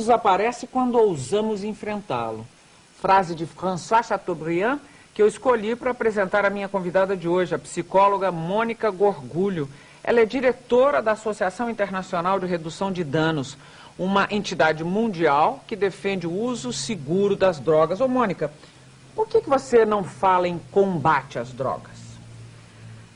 desaparece quando ousamos enfrentá-lo. Frase de François Chateaubriand, que eu escolhi para apresentar a minha convidada de hoje, a psicóloga Mônica Gorgulho. Ela é diretora da Associação Internacional de Redução de Danos, uma entidade mundial que defende o uso seguro das drogas. Ô, Mônica, por que você não fala em combate às drogas?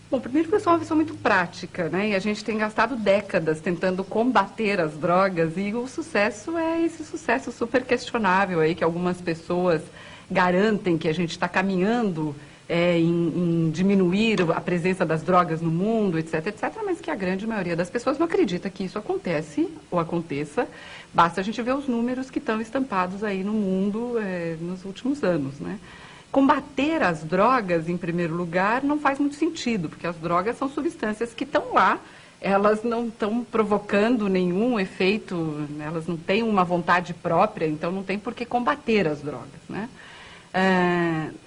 Bom, primeiro que eu sou uma pessoa muito prática, né? E a gente tem gastado décadas tentando combater as drogas e o sucesso é esse sucesso super questionável aí que algumas pessoas garantem que a gente está caminhando em diminuir a presença das drogas no mundo, etc, etc, mas que a grande maioria das pessoas não acredita que isso acontece ou aconteça. Basta a gente ver os números que estão estampados aí no mundo nos últimos anos, né? Combater as drogas, em primeiro lugar, não faz muito sentido, porque as drogas são substâncias que estão lá, elas não estão provocando nenhum efeito, elas não têm uma vontade própria, então não tem por que combater as drogas, né?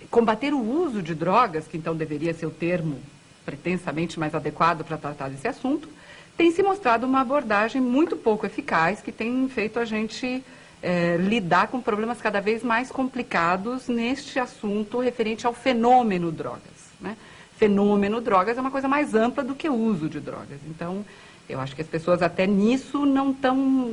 Combater o uso de drogas, que então deveria ser o termo pretensamente mais adequado para tratar desse assunto, tem se mostrado uma abordagem muito pouco eficaz, que tem feito a gente lidar com problemas cada vez mais complicados neste assunto referente ao fenômeno drogas, né? Fenômeno drogas é uma coisa mais ampla do que o uso de drogas. Então, eu acho que as pessoas até nisso não estão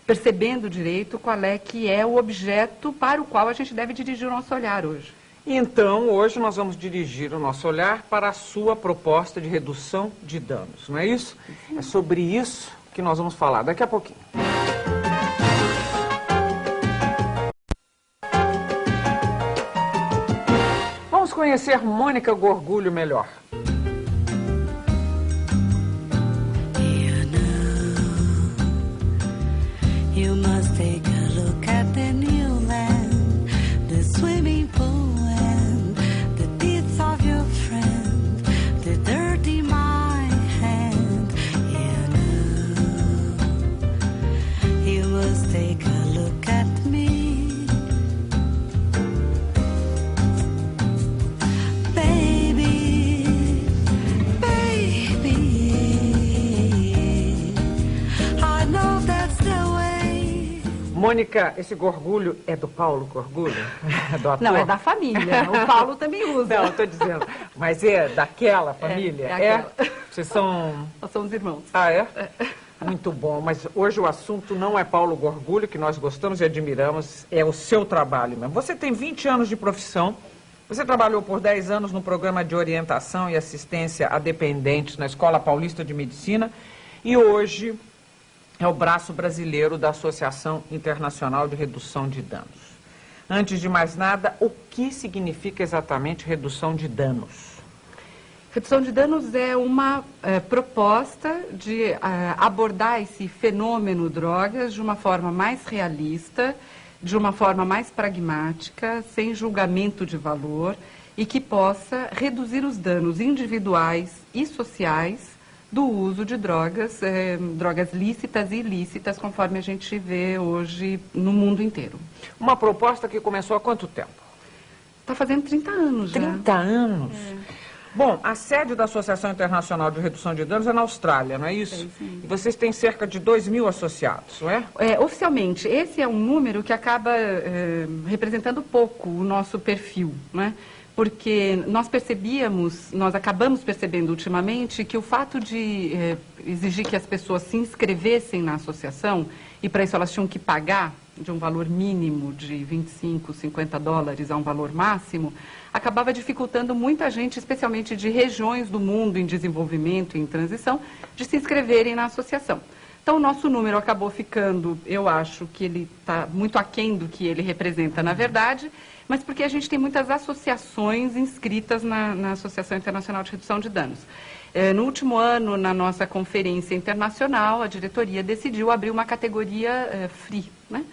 percebendo direito qual é que é o objeto para o qual a gente deve dirigir o nosso olhar hoje. Então, hoje nós vamos dirigir o nosso olhar para a sua proposta de redução de danos, não é isso? É sobre isso que nós vamos falar daqui a pouquinho. Vamos conhecer Mônica Gorgulho melhor. You must take a look at the new land, the swimming pool and the teeth of your friend, the dirt in my hand. You must take a look at me, baby, baby. I know that's the way. Mônica, esse gorgulho é do Paulo Gorgulho? Do ator? Não, é da família. O Paulo também usa. Não, estou dizendo. Mas é daquela família? Aquela. Vocês são... Nós somos irmãos. Ah, é? Muito bom. Mas hoje o assunto não é Paulo Gorgulho, que nós gostamos e admiramos, é o seu trabalho mesmo. Você tem 20 anos de profissão. Você trabalhou por 10 anos no programa de orientação e assistência a dependentes na Escola Paulista de Medicina. E hoje é o braço brasileiro da Associação Internacional de Redução de Danos. Antes de mais nada, o que significa exatamente redução de danos? Redução de danos é uma proposta de abordar esse fenômeno drogas de uma forma mais realista, de uma forma mais pragmática, sem julgamento de valor e que possa reduzir os danos individuais e sociais do uso de drogas, drogas lícitas e ilícitas, conforme a gente vê hoje no mundo inteiro. Uma proposta que começou há quanto tempo? Está fazendo 30 anos já. 30 anos? Bom, a sede da Associação Internacional de Redução de Danos é na Austrália, não é isso? Sim. E vocês têm cerca de 2.000 associados, não é? Oficialmente, esse é um número que acaba representando pouco o nosso perfil, né? Porque nós acabamos percebendo ultimamente que o fato de exigir que as pessoas se inscrevessem na associação, e para isso elas tinham que pagar de um valor mínimo de 25, 50 dólares a um valor máximo, acabava dificultando muita gente, especialmente de regiões do mundo em desenvolvimento e em transição, de se inscreverem na associação. Então, o nosso número acabou ficando, eu acho que ele está muito aquém do que ele representa, na verdade, mas porque a gente tem muitas associações inscritas na Associação Internacional de Redução de Danos. No último ano, na nossa conferência internacional, a diretoria decidiu abrir uma categoria free, né?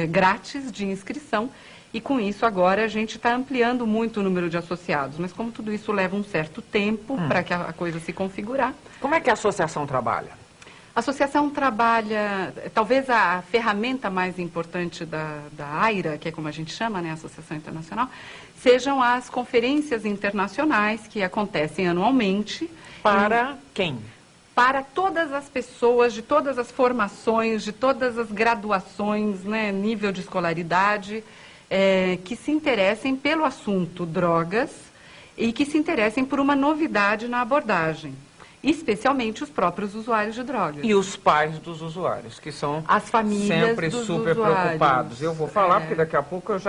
Grátis de inscrição, e com isso agora a gente está ampliando muito o número de associados, mas como tudo isso leva um certo tempo para que a coisa se configurar. Como é que a associação trabalha? A associação trabalha, talvez a ferramenta mais importante da AIRA, que é como a gente chama, né, a Associação Internacional, sejam as conferências internacionais que acontecem anualmente. Para quem? para todas as pessoas, de todas as formações, de todas as graduações, né, nível de escolaridade, que se interessem pelo assunto drogas e que se interessem por uma novidade na abordagem, especialmente os próprios usuários de drogas. E os pais dos usuários, que são as famílias sempre dos super usuários. preocupados. Eu vou falar, porque daqui a pouco eu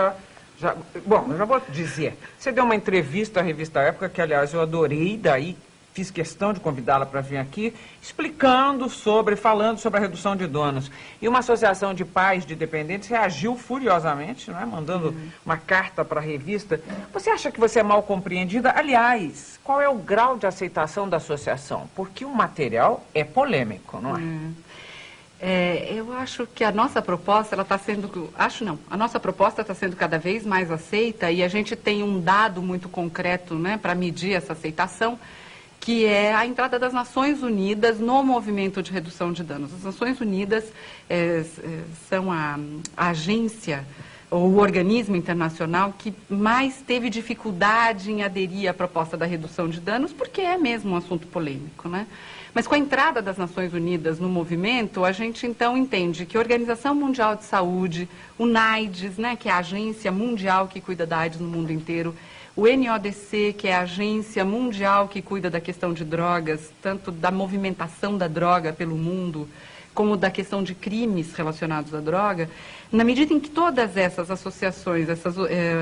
Bom, eu já vou dizer. Você deu uma entrevista à revista Época, que, aliás, eu adorei, daí fiz questão de convidá-la para vir aqui, falando sobre a redução de danos. E uma associação de pais de dependentes reagiu furiosamente, não é? Mandando uma carta para a revista. Você acha que você é mal compreendida? Aliás, qual é o grau de aceitação da associação? Porque o material é polêmico, não é? Eu acho que a nossa proposta, ela está sendo... A nossa proposta está sendo cada vez mais aceita e a gente tem um dado muito concreto, né, para medir essa aceitação, que é a entrada das Nações Unidas no movimento de redução de danos. As Nações Unidas são a agência ou o organismo internacional que mais teve dificuldade em aderir à proposta da redução de danos, porque é mesmo um assunto polêmico, né? Mas com a entrada das Nações Unidas no movimento, a gente então entende que a Organização Mundial de Saúde, o NAIDS, né, que é a agência mundial que cuida da AIDS no mundo inteiro, o NODC, que é a agência mundial que cuida da questão de drogas, tanto da movimentação da droga pelo mundo, como da questão de crimes relacionados à droga, na medida em que todas essas associações, essas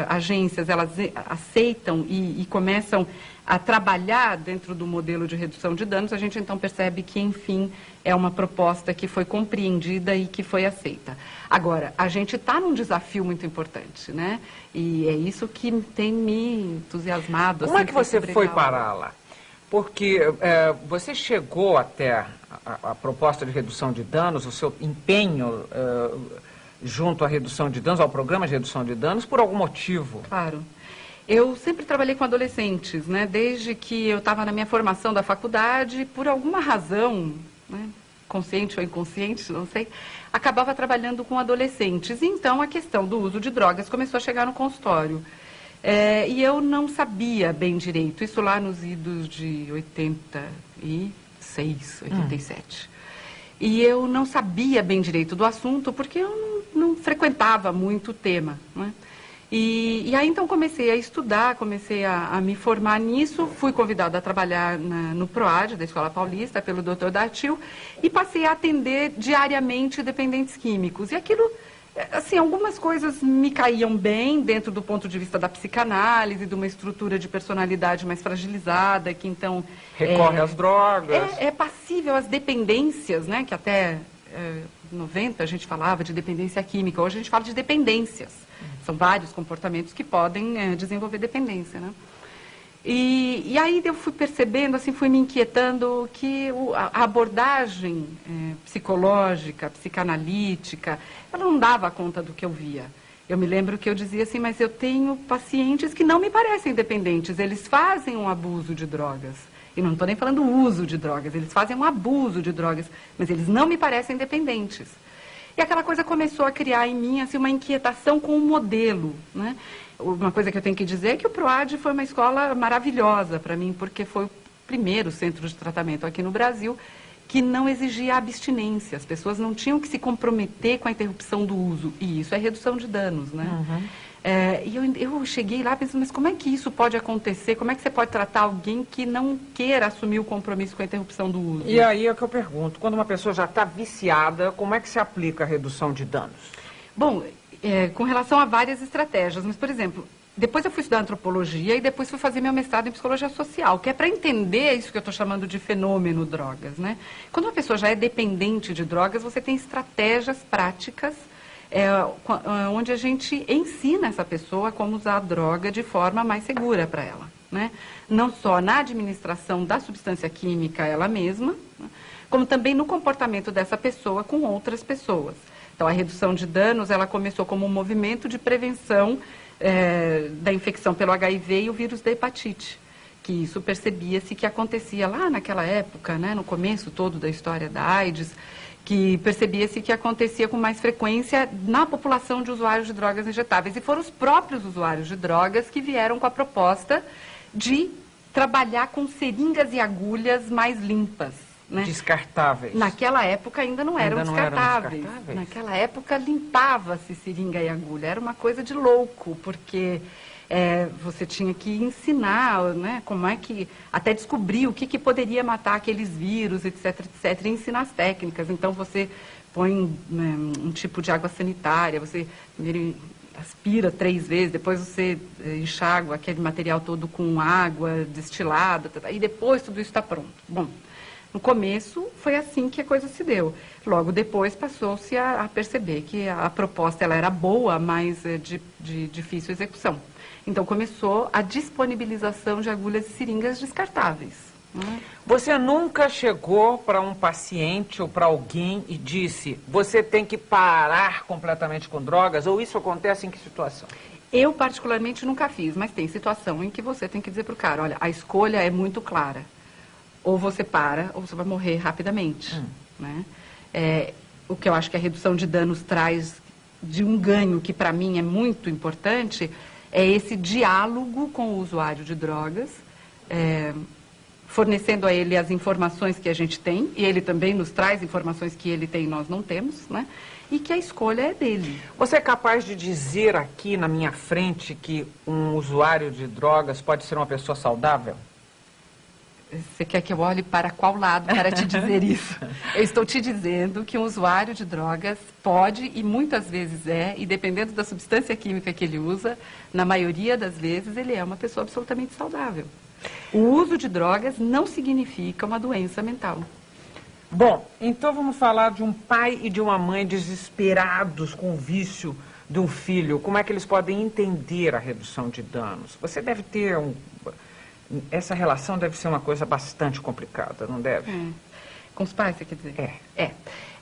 agências, elas aceitam e começam a trabalhar dentro do modelo de redução de danos, a gente então percebe que, enfim, é uma proposta que foi compreendida e que foi aceita. Agora, a gente está num desafio muito importante, né? E é isso que tem me entusiasmado. Como é que você foi parar lá? Porque você chegou até a proposta de redução de danos, o seu empenho junto à redução de danos, ao programa de redução de danos, por algum motivo? Claro. Eu sempre trabalhei com adolescentes, né? Desde que eu estava na minha formação da faculdade, por alguma razão, né, consciente ou inconsciente, não sei, acabava trabalhando com adolescentes. Então, a questão do uso de drogas começou a chegar no consultório. E eu não sabia bem direito, isso lá nos idos de 86, 87. E eu não sabia bem direito do assunto, porque eu não frequentava muito o tema, né? E aí então comecei a estudar, comecei a me formar nisso, fui convidada a trabalhar no PROAD, da Escola Paulista, pelo Dr. Dartil, e passei a atender diariamente dependentes químicos. E aquilo, assim, algumas coisas me caíam bem dentro do ponto de vista da psicanálise, de uma estrutura de personalidade mais fragilizada, que então... Recorre às drogas. É passível às dependências, né, que até 90 a gente falava de dependência química, hoje a gente fala de dependências. São vários comportamentos que podem desenvolver dependência, né? E aí eu fui percebendo, assim, fui me inquietando que a abordagem psicológica, psicanalítica, ela não dava conta do que eu via. Eu me lembro que eu dizia assim, mas eu tenho pacientes que não me parecem dependentes, eles fazem um abuso de drogas. E não estou nem falando uso de drogas, eles fazem um abuso de drogas, mas eles não me parecem dependentes. E aquela coisa começou a criar em mim assim, uma inquietação com o modelo, né? Uma coisa que eu tenho que dizer é que o PROAD foi uma escola maravilhosa para mim, porque foi o primeiro centro de tratamento aqui no Brasil que não exigia abstinência. As pessoas não tinham que se comprometer com a interrupção do uso. E isso é redução de danos, né? E eu cheguei lá pensando, mas como é que isso pode acontecer? Como é que você pode tratar alguém que não queira assumir o compromisso com a interrupção do uso? E aí é que eu pergunto, quando uma pessoa já está viciada, como é que se aplica a redução de danos? Bom, com relação a várias estratégias, mas, por exemplo, depois eu fui estudar antropologia e depois fui fazer meu mestrado em psicologia social, que é para entender isso que eu estou chamando de fenômeno drogas, né? Quando uma pessoa já é dependente de drogas, você tem estratégias práticas onde a gente ensina essa pessoa como usar a droga de forma mais segura para ela, né? Não só na administração da substância química ela mesma, né, como também no comportamento dessa pessoa com outras pessoas. Então, a redução de danos, ela começou como um movimento de prevenção da infecção pelo HIV e o vírus da hepatite, que isso percebia-se que acontecia lá naquela época, né, no começo todo da história da AIDS, que percebia-se que acontecia com mais frequência na população de usuários de drogas injetáveis. E foram os próprios usuários de drogas que vieram com a proposta de trabalhar com seringas e agulhas mais limpas, né? Descartáveis. Naquela época ainda não eram Ainda não eram descartáveis. descartáveis. Naquela época limpava-se seringa e agulha. Era uma coisa de louco, porque você tinha que ensinar, né, como é que... Até descobrir o que poderia matar aqueles vírus, etc, etc. E ensinar as técnicas. Então, você põe, né, um tipo de água sanitária, você primeiro aspira 3 vezes, depois você enxágua aquele material todo com água destilada, e depois tudo isso está pronto. Bom, no começo foi assim que a coisa se deu. Logo depois passou-se a perceber que a proposta ela era boa, mas de difícil execução. Então começou a disponibilização de agulhas e seringas descartáveis. Né? Você nunca chegou para um paciente ou para alguém e disse: você tem que parar completamente com drogas? Ou isso acontece em que situação? Eu particularmente nunca fiz, mas tem situação em que você tem que dizer para o cara: olha, a escolha é muito clara. Ou você para, ou você vai morrer rapidamente. Né? O que eu acho que a redução de danos traz de um ganho que para mim é muito importante é esse diálogo com o usuário de drogas, fornecendo a ele as informações que a gente tem, e ele também nos traz informações que ele tem e nós não temos, né? E que a escolha é dele. Você é capaz de dizer aqui na minha frente que um usuário de drogas pode ser uma pessoa saudável? Você quer que eu olhe para qual lado para te dizer isso? Eu estou te dizendo que um usuário de drogas pode, e muitas vezes e dependendo da substância química que ele usa, na maioria das vezes ele é uma pessoa absolutamente saudável. O uso de drogas não significa uma doença mental. Bom, então vamos falar de um pai e de uma mãe desesperados com o vício de um filho. Como é que eles podem entender a redução de danos? Você deve ter essa relação deve ser uma coisa bastante complicada, não deve? Com os pais, você quer dizer? É.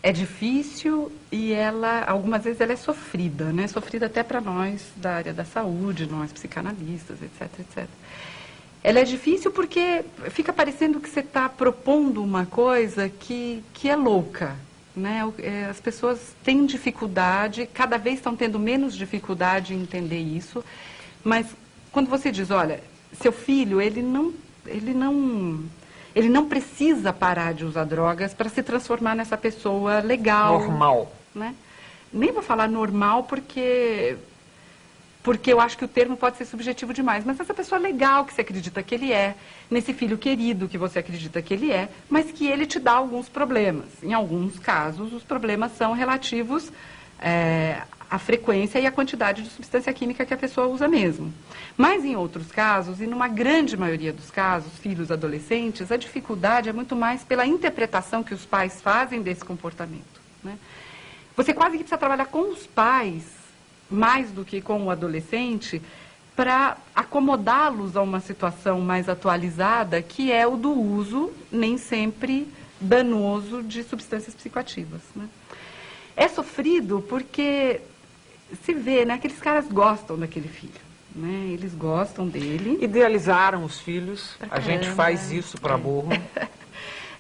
É difícil e algumas vezes ela é sofrida, né? Sofrida até para nós da área da saúde, nós psicanalistas, etc, etc. Ela é difícil porque fica parecendo que você está propondo uma coisa que é louca, né? As pessoas têm dificuldade, cada vez estão tendo menos dificuldade em entender isso, mas quando você diz, olha, seu filho, ele não precisa parar de usar drogas para se transformar nessa pessoa legal. Normal. Né? Nem vou falar normal porque eu acho que o termo pode ser subjetivo demais, mas essa pessoa legal que você acredita que ele é, nesse filho querido que você acredita que ele é, mas que ele te dá alguns problemas. Em alguns casos, os problemas são relativos à frequência e à quantidade de substância química que a pessoa usa mesmo. Mas em outros casos, e numa grande maioria dos casos, filhos adolescentes, a dificuldade é muito mais pela interpretação que os pais fazem desse comportamento. Né? Você quase que precisa trabalhar com os pais, mais do que com o adolescente, para acomodá-los a uma situação mais atualizada, que é o do uso, nem sempre danoso, de substâncias psicoativas. Né? É sofrido porque se vê, né, aqueles caras gostam daquele filho. Né? Eles gostam dele. Idealizaram os filhos, a gente faz isso para burro.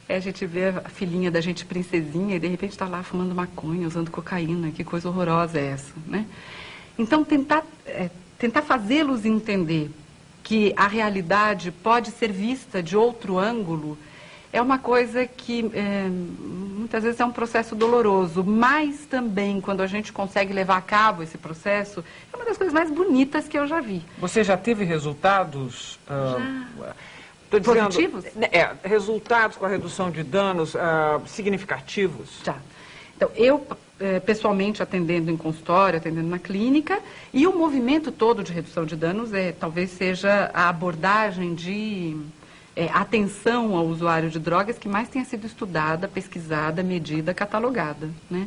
A gente vê a filhinha da gente princesinha e de repente está lá fumando maconha, usando cocaína, que coisa horrorosa é essa, né? Então tentar fazê-los entender que a realidade pode ser vista de outro ângulo é uma coisa que muitas vezes é um processo doloroso, mas também quando a gente consegue levar a cabo esse processo, é uma das coisas mais bonitas que eu já vi. Você já teve resultados positivos? Resultados com a redução de danos significativos? Já. Então, eu pessoalmente atendendo em consultório, atendendo na clínica, e o movimento todo de redução de danos talvez seja a abordagem de atenção ao usuário de drogas que mais tenha sido estudada, pesquisada, medida, catalogada, né?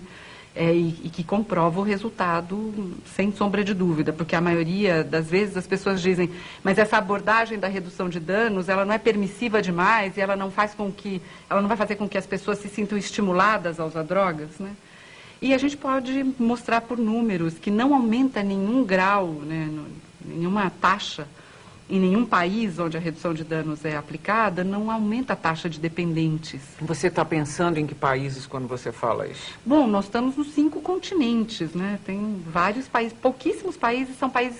E que comprova o resultado sem sombra de dúvida, porque a maioria das vezes as pessoas dizem, mas essa abordagem da redução de danos, ela não é permissiva demais e ela não vai fazer com que as pessoas se sintam estimuladas a usar drogas, né? E a gente pode mostrar por números que não aumenta nenhum grau, né, nenhuma taxa. Em nenhum país onde a redução de danos é aplicada, não aumenta a taxa de dependentes. Você está pensando em que países quando você fala isso? Bom, nós estamos nos 5 continentes, né? Tem vários países, pouquíssimos países são países